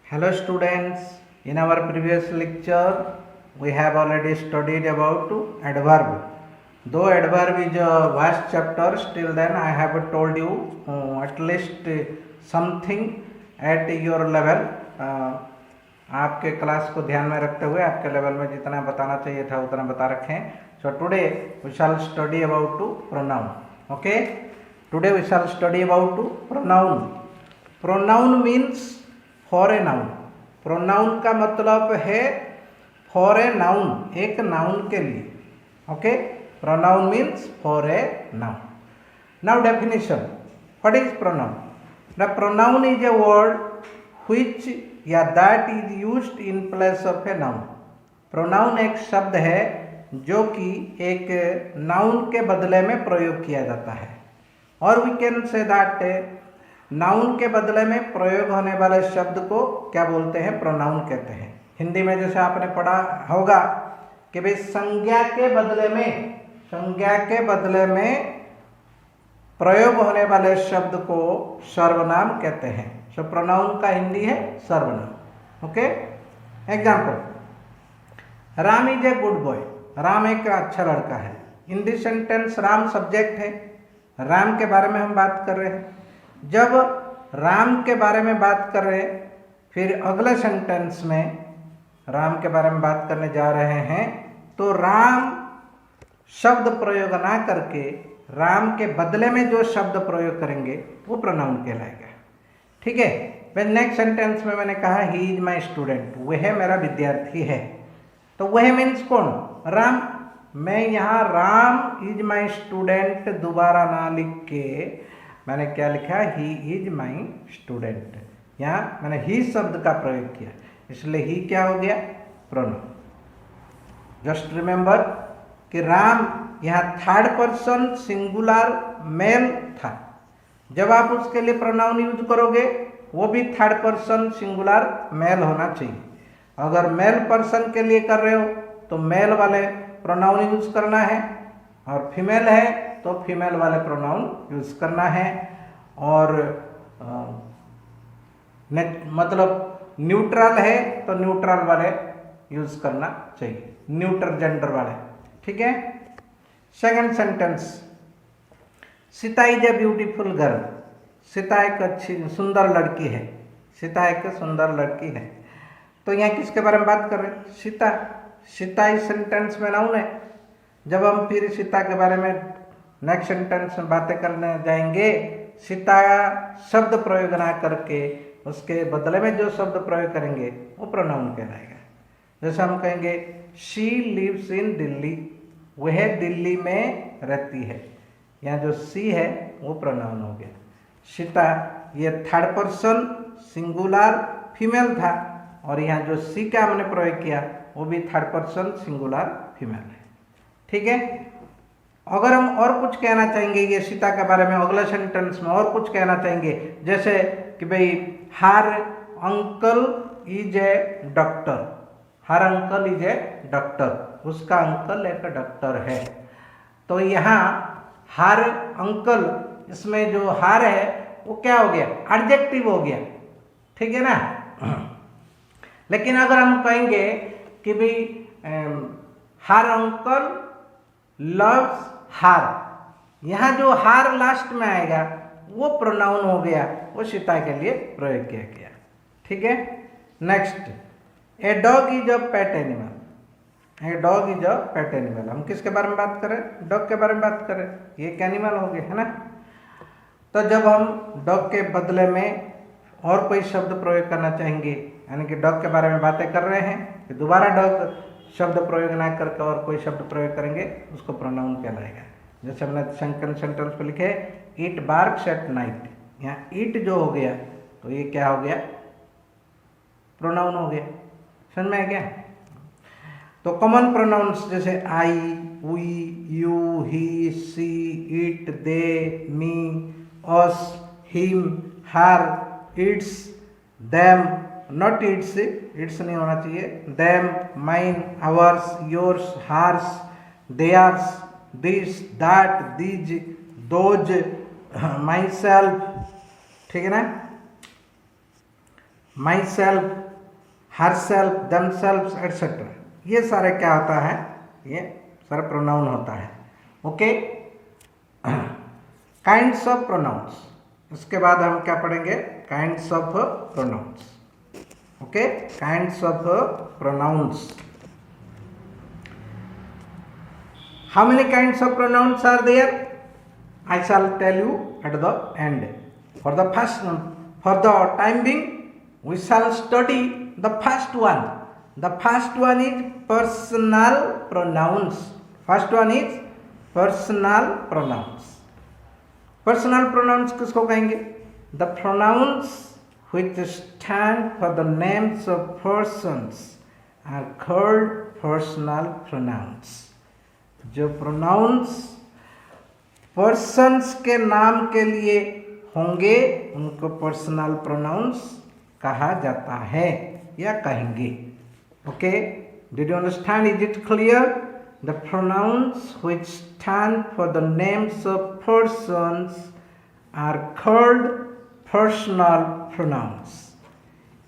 Hello students, in our previous lecture we have already studied about adverb. Though adverb is a vast chapter, still then I have told you at least something at your level. आपके class को ध्यान में रखते हुए आपके level में जितना बताना चाहिए था उतना बता रखे हैं. So today we shall study about pronoun. Okay, today we shall study about pronoun. Pronoun means for a noun. Pronoun का मतलब है फॉर ए नाउन, एक नाउन के लिए. Okay, pronoun means for a noun. Now definition, what is pronoun? The pronoun is a word which या that is used in place of a noun. Pronoun एक शब्द है जो कि एक नाउन के बदले में प्रयोग किया जाता है. और we can say that noun के बदले में प्रयोग होने वाले शब्द को क्या बोलते हैं? प्रोनाउन कहते हैं. हिंदी में जैसे आपने पढ़ा होगा कि भाई संज्ञा के बदले में प्रयोग होने वाले शब्द को सर्वनाम कहते हैं. सो प्रोनाउन का हिंदी है सर्वनाम. Okay, example, Ram is a good boy. Ram एक अच्छा लड़का है. In this sentence Ram subject है. राम के बारे में हम बात कर रहे हैं. जब राम के बारे में बात कर रहे हैं, फिर अगले सेंटेंस में राम के बारे में बात करने जा रहे हैं, तो राम शब्द प्रयोग ना करके राम के बदले में जो शब्द प्रयोग करेंगे वो प्रोनाउन कहलाएगा. ठीक है. फिर नेक्स्ट सेंटेंस में मैंने कहा ही इज माई स्टूडेंट, वह मेरा विद्यार्थी है. तो वह मीन्स कौन? राम. मैं यहाँ राम इज माई स्टूडेंट दोबारा ना लिख के मैंने क्या लिखा? He is my student. यहाँ मैंने ही शब्द का प्रयोग किया, इसलिए ही क्या हो गया? प्रोनाउन. जस्ट रिमेंबर कि राम यहाँ थर्ड पर्सन सिंगुलर मेल था. जब आप उसके लिए प्रोनाउन यूज करोगे वो भी थर्ड पर्सन सिंगुलर मेल होना चाहिए. अगर मेल पर्सन के लिए कर रहे हो तो मेल वाले प्रोनाउन यूज करना है, और फीमेल है तो फीमेल वाले प्रोनाउन यूज करना है. और मतलब न्यूट्रल है तो न्यूट्रल वाले यूज करना चाहिए, न्यूट्रल जेंडर वाले. ठीक है. Second sentence, Sita is a beautiful girl. Sita एक अच्छी सुंदर लड़की है. सीता एक सुंदर लड़की है. तो यहाँ किसके बारे में बात कर रहे हैं? सीता. सीता इस सेंटेंस में नाउन है. जब हम फिर सीता के बारे में नेक्स्ट सेंटेंस में बातें करने जाएंगे, सीता शब्द प्रयोग ना करके उसके बदले में जो शब्द प्रयोग करेंगे वो प्रोनाउन कहलाएगा. जैसे हम कहेंगे शी लिव्स इन दिल्ली, वह दिल्ली में रहती है. यहाँ जो सी है वो प्रोनाउन हो गया. सीता ये थर्ड पर्सन सिंगुलर फीमेल था, और यहाँ जो सी का हमने प्रयोग किया वो भी थर्ड पर्सन सिंगुलर फीमेल है. ठीक है. अगर हम और कुछ कहना चाहेंगे ये सीता के बारे में, अगले सेंटेंस में और कुछ कहना चाहेंगे, जैसे कि भाई हर uncle is a doctor. Her uncle is a doctor, उसका अंकल एक डॉक्टर है. तो यहाँ हर अंकल, इसमें जो हर है वो क्या हो गया? एडजेक्टिव हो गया. ठीक है ना. लेकिन अगर हम कहेंगे कि भाई हर अंकल लव्स हार, यहाँ जो हार लास्ट में आएगा वो प्रोनाउन हो गया, वो सीता के लिए प्रयोग किया गया. ठीक है. Next, a dog is a pet animal. A dog is a pet animal. हम किसके बारे में बात करें? डॉग के बारे में बात करें. ये एक एनिमल हो गया, है ना. तो जब हम डॉग के बदले में और कोई शब्द प्रयोग करना चाहेंगे, यानी कि डॉग के बारे में बातें कर रहे हैं, कि दोबारा डॉग शब्द प्रयोग ना करके और कोई शब्द प्रयोग करेंगे, उसको प्रोनाउन कहलाएगा. जैसे हमने सेकंड सेंटेंस पे लिखे इट बार्क्स एट नाइट. यहाँ इट जो हो गया तो ये क्या हो गया? प्रोनाउन हो गया. समझ में आ गया? तो कॉमन प्रोनाउंस जैसे I, we, you, he, she, it, they, me, us, him, her, its, them, not its, its नहीं होना चाहिए, them, mine, ours, yours, hers, theirs, this, that, these, those, myself. ठीक है ना. Myself, herself, themselves et cetera, ये सारे क्या होता है, ये सारा प्रोनाउन होता है। ओके, काइंड्स ऑफ प्रोनाउंस, इसके बाद हम क्या पढ़ेंगे, kinds of pronouns. Okay, kinds of pronouns. How many kinds of pronouns are there? I shall tell you at the end. For the first one, for the time being, we shall study the first one. The first one is personal pronouns. First one is personal pronouns. Personal pronouns किसको कहेंगे? The pronouns which stand for the names of persons are called personal pronouns. जो pronounce persons के नाम के लिए होंगे उनको personal pronouns कहा जाता है या कहेंगे। Okay, did you understand, is it clear? The pronouns which stand for the names of persons are called personal pronouns.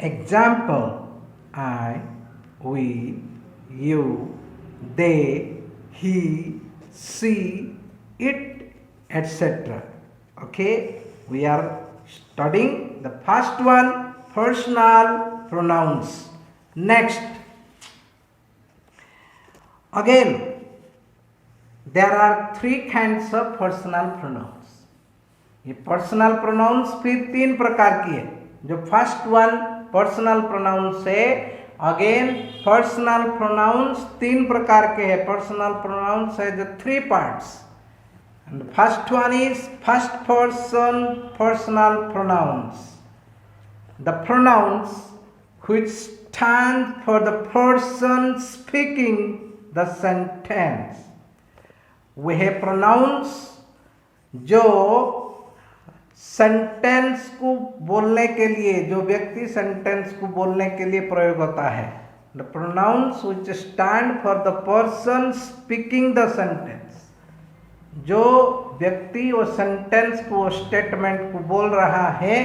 Example, I, we, you, they, he, she, it, etc. Okay, we are studying the first one, personal pronouns. Next, again there are three kinds of personal pronouns. ये personal pronouns फिर तीन प्रकार की है। जो first one personal pronouns है, again personal pronouns तीन प्रकार के हैं। पर्सनल प्रोनाउंस है जो three parts, and first one is first person personal pronounce. The pronouns which stand for the person speaking the sentence. वह प्रोनाउंस जो सेंटेंस को बोलने के लिए, जो व्यक्ति सेंटेंस को बोलने के लिए प्रयोग होता है। The pronouns which stand for the person speaking the sentence. जो व्यक्ति वो सेंटेंस को, स्टेटमेंट को बोल रहा है,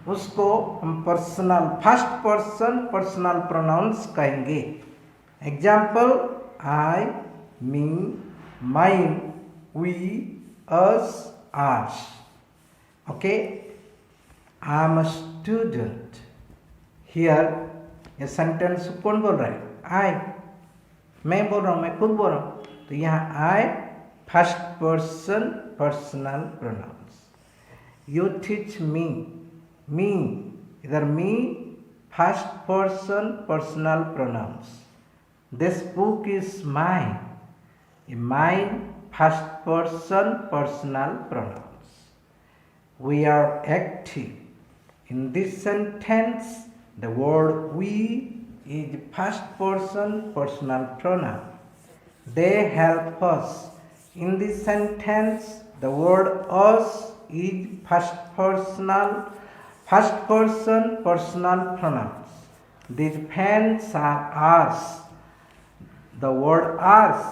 उसको हम personal, first person personal pronouns कहेंगे। Example, I, me, mine, we, us, us. Okay, I am a student. Here, ये सेंटेंस कौन बोल रहा है? I, मैं बोल रहा हूँ, मैं खुद बोल रहा हूँ। तो यहाँ I first person personal pronounce. You teach me, me, इधर me first person personal pronounce. This book is mine, mine first person personal pronounce. We are active. In this sentence, the word we is first person personal pronoun. They help us. In this sentence, the word us is first person personal pronouns. These pens are ours. The word ours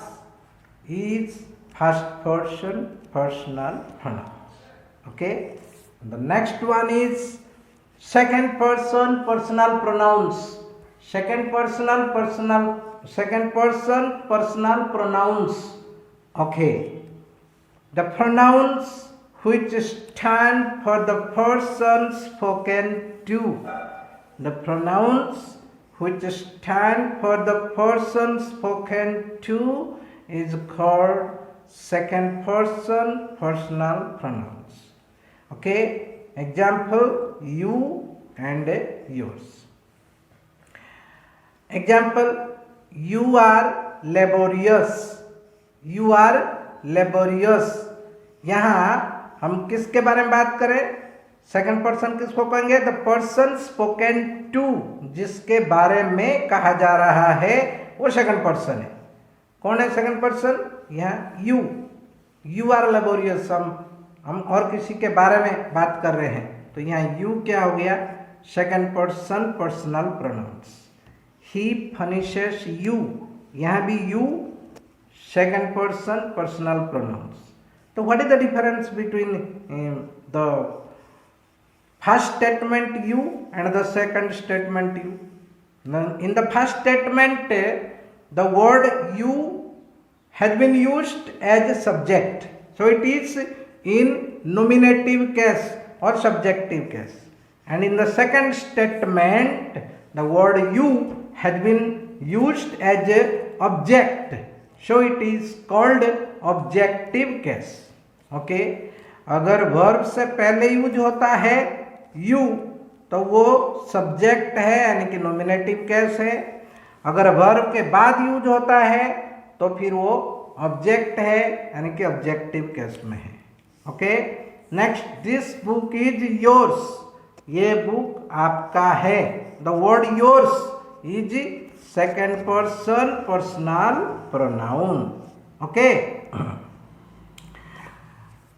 is first person personal pronouns. Okay, the next one is second person personal pronouns. Second person personal pronouns. Okay, the pronouns which stand for the person spoken to. The pronouns which stand for the person spoken to is called second person personal pronouns. Okay, example, you and yours. Example, you are laborious. You are laborious. यहाँ हम किसके बारे में बात करें? Second person किसको कहेंगे? The person spoken to, जिसके बारे में कहा जा रहा है वो सेकंड पर्सन है। कौन है सेकंड पर्सन? यहाँ यू, यू आर लेबोरियस। हम और किसी के बारे में बात कर रहे हैं, तो यहाँ यू क्या हो गया? Second person personal pronouns. He furnishes you, यहाँ भी you second person personal pronouns. तो what is the difference between the first statement you and the second statement you. Now, in the first statement, the word you has been used as a subject. So it is in nominative case or subjective case. And in the second statement, the word you has been used as a object. So it is called objective case. Okay. अगर verb से पहले use होता है you तो वो subject है यानी कि नॉमिनेटिव केस है। अगर वर्ब के बाद यूज होता है तो फिर वो ऑब्जेक्ट है यानी कि ऑब्जेक्टिव केस में है। Okay. Next, this book is yours, ये बुक आपका है। The word yours is second person personal pronoun. Okay.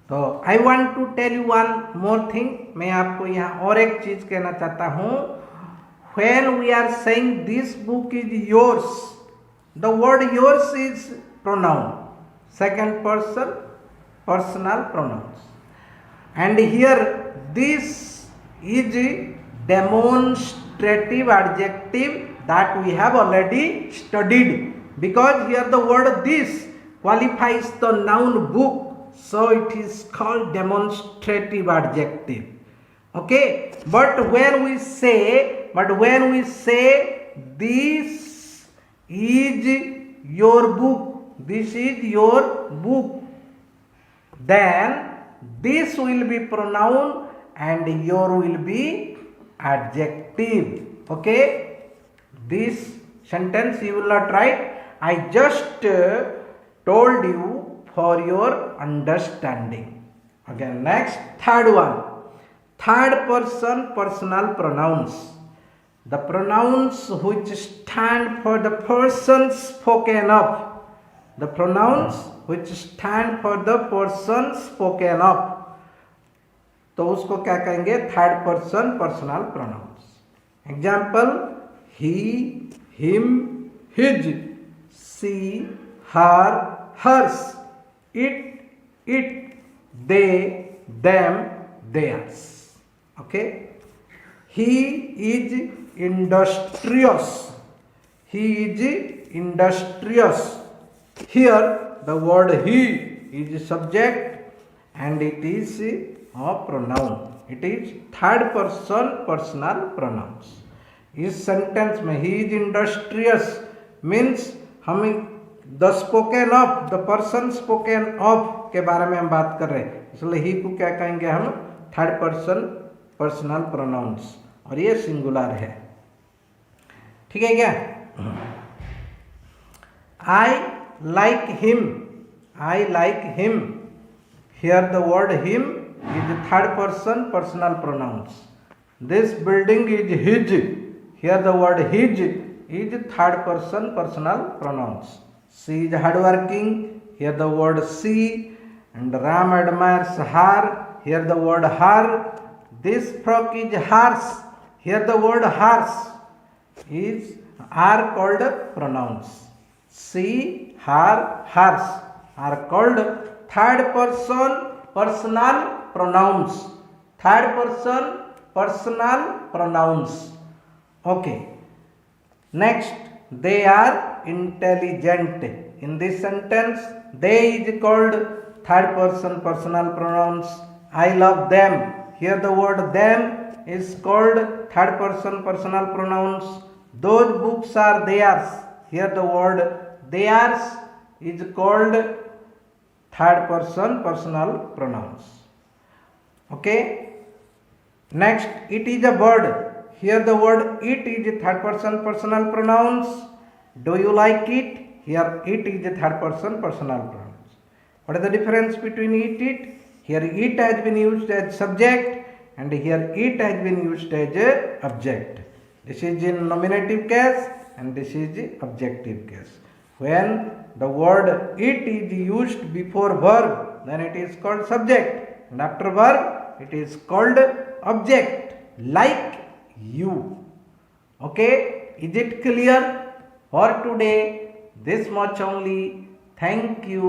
तो I want to tell you one more thing, मैं आपको यहाँ और एक चीज कहना चाहता हूँ। When we are saying this book is yours, the word yours is pronoun, second person personal pronouns, and here this is demonstrative adjective that we have already studied, because here the word this qualifies the noun book, so it is called demonstrative adjective. Okay, but when we say this is your book, this is your book, then this will be pronoun and your will be adjective. Okay, this sentence you will not write, I just told you for your understanding. Again, next, third one, third person personal pronouns, the pronouns which stand for the person spoken of, the pronouns which stand for the person spoken of, तो उसको क्या कहेंगे? Third person personal pronouns. Example, he, him, his, she, her, hers, it, they, them, theirs. Okay, he is industrious, he is industrious. Here the word he is subject and it is a pronoun, it is third person personal pronouns. इस sentence में he is industrious means हम the spoken of, the person spoken of के बारे में हम बात कर रहे हैं, इसलिए ही को क्या कहेंगे हम? थर्ड पर्सन पर्सनल प्रोनाउंस, और ये सिंगुलर है। ठीक है क्या? I like him, I like him, here the word him is third person personal pronounce. This building is his, here the word his is third person personal pronounce. She is hardworking, here the word she, and Ram admires her, here the word her. This frock is hers, here the word hers are called pronouns. She, her, hers are called third person personal pronouns, third person personal pronouns. Okay, next, they are intelligent. In this sentence, they is called third person personal pronouns. I love them, here the word them is called third person personal pronouns. Those books are theirs, here the word theirs is called third person personal pronouns. Okay, next, it is a bird, here the word it is third person personal pronouns. Do you like it? Here it is the third person personal pronouns. What is the difference between it? Here it has been used as subject and here it has been used as a object. This is in nominative case and this is the objective case. When the word it is used before verb, then it is called subject, and after verb it is called object, like you. Okay, is it clear? For today, this much only. Thank you.